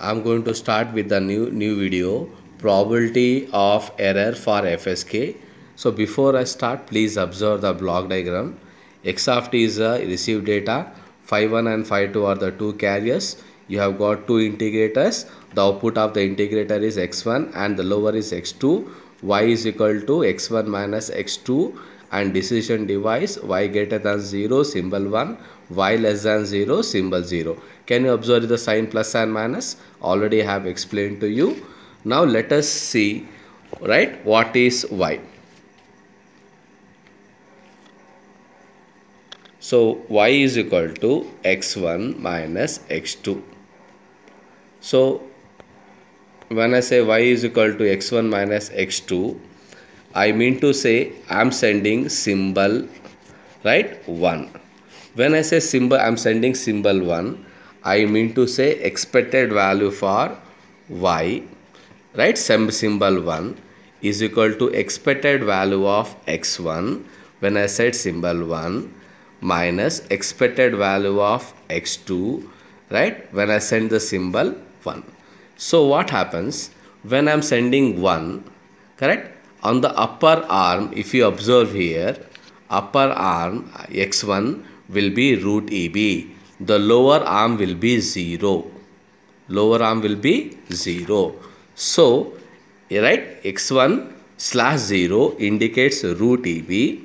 I'm going to start with the new video, probability of error for FSK. So before I start, please observe the block diagram. X of t is the received data, phi1 and phi2 are the two carriers. You have got two integrators. The output of the integrator is x1 and the lower is x2. Y is equal to x1 minus x2, and decision device y greater than 0 symbol 1, y less than 0 symbol 0. Can you observe the sign plus and minus? Already have explained to you. Now let us see, right, what is y. So y is equal to x1 minus x2. So when I say y is equal to x1 minus x2, I mean to say I am sending symbol, right, 1. When I say symbol, I am sending symbol 1, I mean to say expected value for y, right, symbol 1 is equal to expected value of x1 when I said symbol 1 minus expected value of x2, right, when I send the symbol 1. So what happens when I am sending 1, correct? On the upper arm, if you observe here, upper arm x1 will be root EB. The lower arm will be 0. Lower arm will be 0. So, right, x1 slash 0 indicates root EB.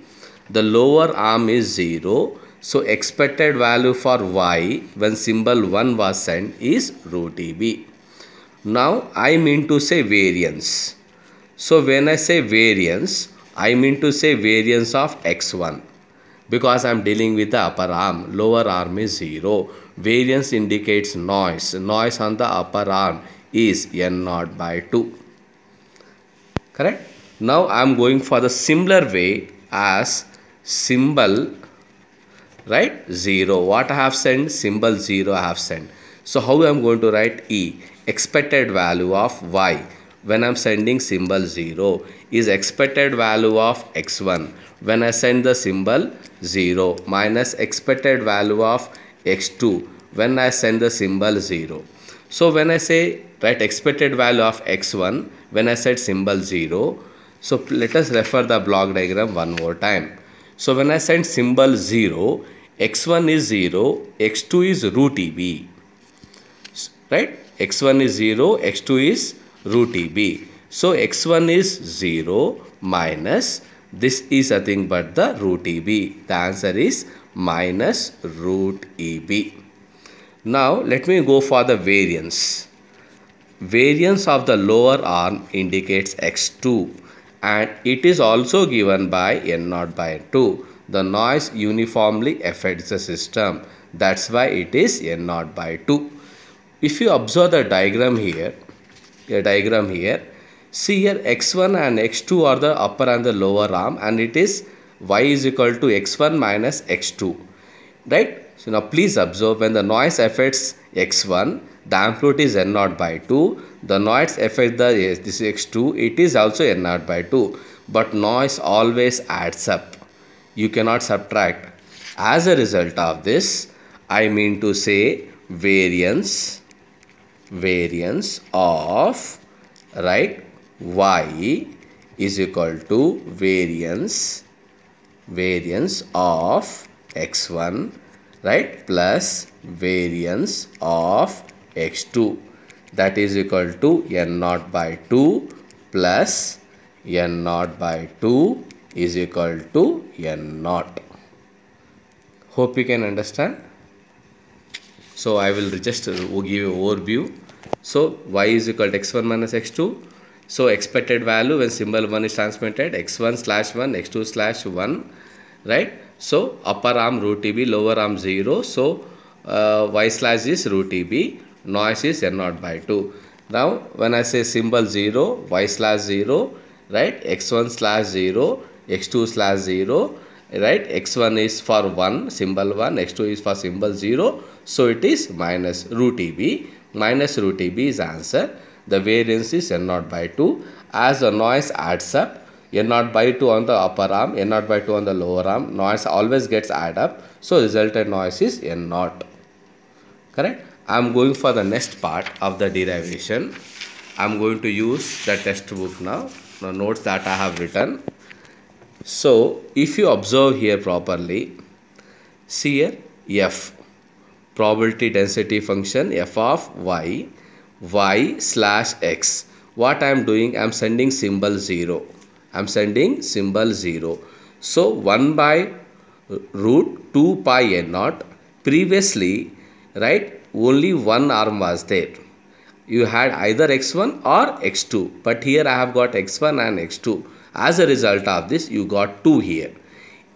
The lower arm is 0. So, expected value for y when symbol 1 was sent is root EB. Now, I mean to say variance. So when I say variance, I mean to say variance of x1 because I am dealing with the upper arm. Lower arm is 0. Variance indicates noise. Noise on the upper arm is n0 by 2. Correct? Now I am going for the similar way as symbol, right, 0. What I have sent? Symbol 0 I have sent. So how I am going to write E? Expected value of y when I am sending symbol 0 is expected value of x1 when I send the symbol 0 minus expected value of x2 when I send the symbol 0. So when I say, right, expected value of x1 when I said symbol 0, so let us refer the block diagram one more time. So when I send symbol 0, x1 is 0, x2 is root EB, right? X1 is 0, x2 is root EB. So x1 is 0 minus this is nothing but the root EB. The answer is minus root EB. Now let me go for the variance. Variance of the lower arm indicates x2 and it is also given by n0 by 2. The noise uniformly affects the system. That's why it is n0 by 2. If you observe the diagram here, see here x1 and x2 are the upper and the lower arm and it is y is equal to x1 minus x2, right? So now please observe when the noise affects x1, the amplitude is n0 by 2. The noise affects this x2, it is also n0 by 2. But noise always adds up. You cannot subtract. As a result of this, I mean to say variance of, right, y is equal to variance of x1, right, plus variance of x2, that is equal to n0 by 2 plus n0 by 2 is equal to n0. Hope you can understand. So I will just give you overview. So y is equal to x1 minus x2. So expected value when symbol 1 is transmitted, x1 slash 1, x2 slash 1, right? So upper arm root EB, lower arm 0. So y slash is root EB, noise is n0 by 2. Now when I say symbol 0, y slash 0, right, x1 slash 0, x2 slash 0, right, x1 is for 1, symbol 1, x2 is for symbol 0. So it is minus root EB. Minus root EB is answer. The variance is n0 by 2. As the noise adds up, n0 by 2 on the upper arm, n0 by 2 on the lower arm, noise always gets add up. So resultant noise is n0. Correct? I'm going for the next part of the derivation. I'm going to use the textbook now, the notes that I have written. So if you observe here properly, see here f, probability density function f of y, y slash x. What I am doing, I am sending symbol 0. I am sending symbol 0. So 1 by root 2 pi n naught. Previously, right, only one arm was there. You had either x1 or x2, but here I have got x1 and x2. As a result of this, you got 2 here.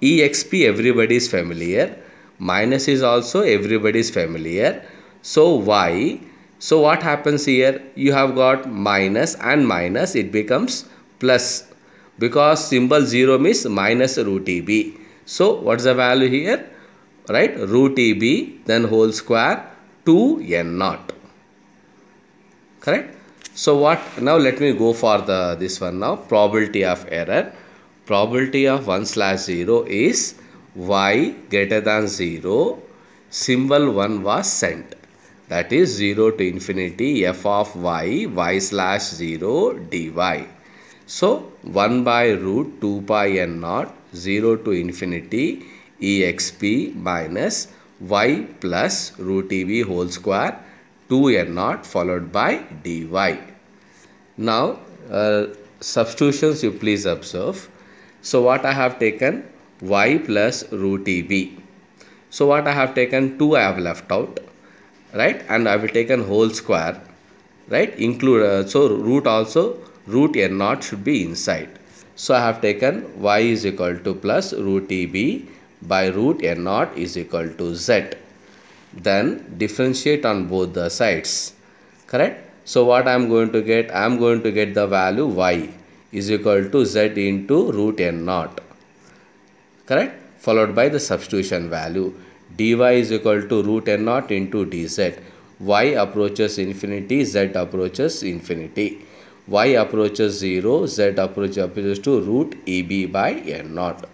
exp everybody is familiar, minus is also everybody is familiar. So y, so what happens here, you have got minus and minus, it becomes plus, because symbol 0 means minus root eb. So what's the value here, right, root eb then whole square 2 n naught, correct. So what, now let me go for the this one now, probability of error. Probability of 1 slash 0 is y greater than 0, symbol 1 was sent, that is 0 to infinity f of y, y slash 0 dy. So 1 by root 2 pi n naught, 0 to infinity exp minus y plus root eb whole square 2 n naught followed by dy. Now substitutions you please observe. So what I have taken, y plus root eb. So what I have taken, 2 I have left out, right, and I have taken whole square, right, include so root also, root n naught should be inside. So I have taken y is equal to plus root eb by root n naught is equal to z. Then differentiate on both the sides, correct. So what I am going to get, I am going to get the value y is equal to z into root n naught, correct, followed by the substitution value, dy is equal to root n naught into dz. Y approaches infinity, z approaches infinity, y approaches 0, z approaches to root eb by n naught.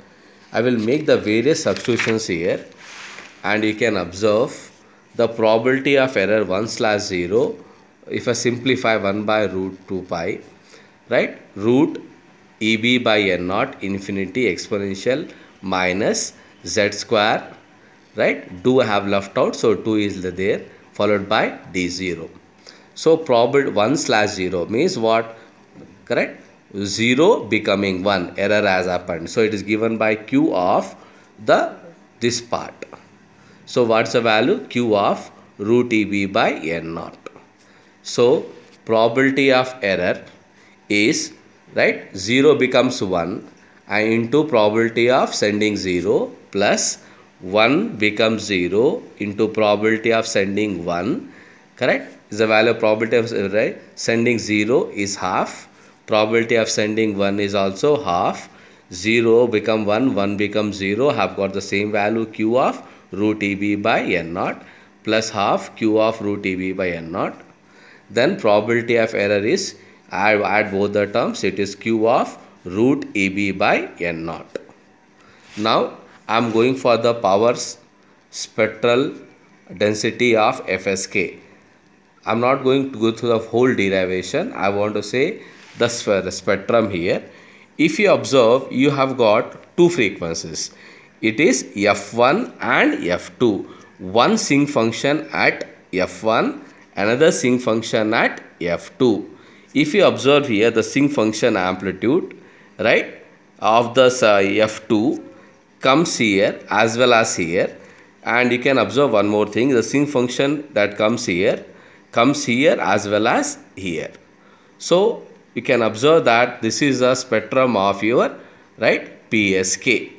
I will make the various substitutions here, and you can observe the probability of error 1 slash 0. If I simplify 1 by root 2 pi, right, root eb by n naught infinity exponential minus z square, right, 2 I have left out, so 2 is there, followed by d0. So probability 1 slash 0 means what, correct, 0 becoming 1, error has happened, so it is given by q of the this part. So what's the value, q of root eb by n naught. So probability of error is, right, 0 becomes 1 and into probability of sending 0 plus 1 becomes 0 into probability of sending 1, correct, is the value of probability of, right, sending 0 is half, probability of sending 1 is also half, 0 become 1, 1 becomes 0, have got the same value q of root eb by n naught plus half q of root eb by n naught. Then probability of error is, add both the terms, it is q of root eb by n naught. Now I am going for the power spectral density of FSK. I am not going to go through the whole derivation. I want to say the spectrum here. If you observe, you have got two frequencies. It is f1 and f2. One sinc function at f1, another sinc function at f2. If you observe here the sinc function amplitude, right, of the f2 comes here as well as here, and you can observe one more thing, the sinc function that comes here as well as here. So you can observe that this is a spectrum of your, right, PSK.